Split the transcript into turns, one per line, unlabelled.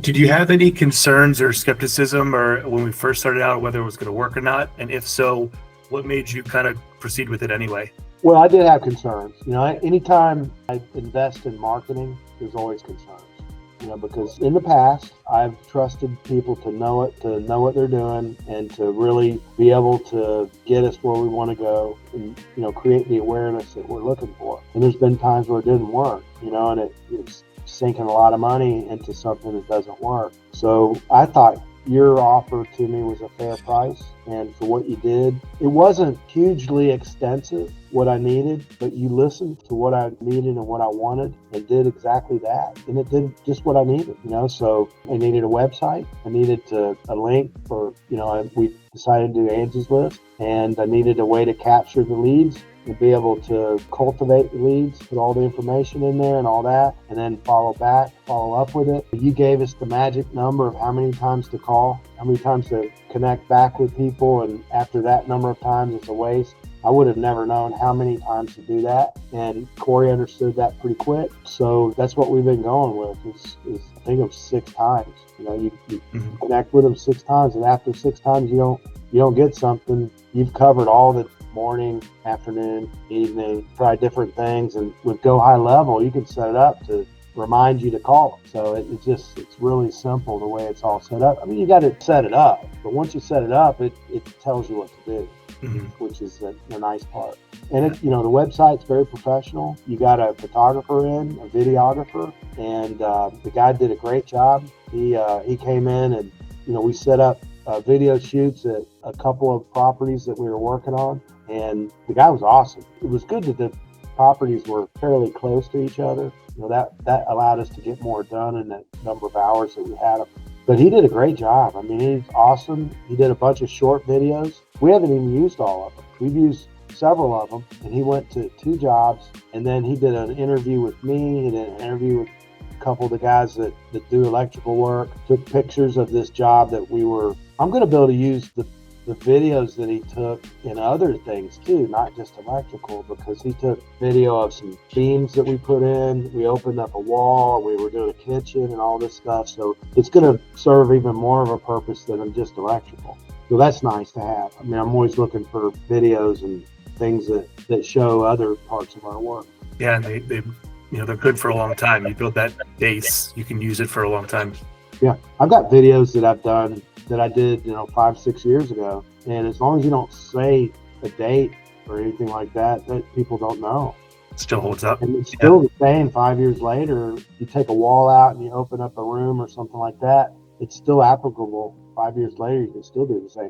Did you have any concerns or skepticism or when we first started out, whether it was going to work or not? And if so, what made you kind of proceed with it anyway?
Well, I did have concerns. Anytime I invest in marketing, there's always concerns. Because in the past, I've trusted people to know what they're doing, and to really be able to get us where we want to go, and create the awareness that we're looking for. And there's been times where it didn't work, and it's sinking a lot of money into something that doesn't work. So I thought your offer to me was a fair price, and for what you did, it wasn't hugely extensive what I needed, but you listened to what I needed and what I wanted and did exactly that. And it did just what I needed, so I needed a website, I needed a link for, we decided to do Angie's List, and I needed a way to capture the leads and be able to cultivate the leads, put all the information in there and all that, and then follow up with it. You gave us the magic number of how many times to call, how many times to connect back with people, and after that number of times, it's a waste. I would have never known how many times to do that, and Corey understood that pretty quick. So that's what we've been going with. Is I think of 6 times. You connect with them 6 times, and after 6 times, you don't get something. You've covered all the morning, afternoon, evening, try different things, and with GoHighLevel, you can set it up to remind you to call them. So it's really simple the way it's all set up. I mean, you got to set it up, but once you set it up, it tells you what to do. Which is the nice part. And the website's very professional. You got a photographer in, a videographer, and the guy did a great job. He came in and we set up video shoots at a couple of properties that we were working on, and the guy was awesome. It was good that the properties were fairly close to each other. That allowed us to get more done in the number of hours that we had. But he did a great job. I mean, he's awesome. He did a bunch of short videos. We haven't even used all of them. We've used several of them, and he went to 2 jobs, and then he did an interview with me. He did an interview with a couple of the guys that do electrical work, took pictures of this job that I'm going to be able to use the videos that he took in other things too, not just electrical, because he took video of some beams that we put in. We opened up a wall, we were doing a kitchen and all this stuff. So it's going to serve even more of a purpose than just electrical. So that's nice to have. I mean, I'm always looking for videos and things that show other parts of our work.
Yeah, and they're good for a long time. You build that base, you can use it for a long time.
Yeah, I've got videos that I've done that I did, 5-6 years ago. And as long as you don't say a date or anything like that people don't know.
It still holds up.
And it's still the same 5 years later. You take a wall out and you open up a room or something like that, it's still applicable. 5 years later, you can still do the same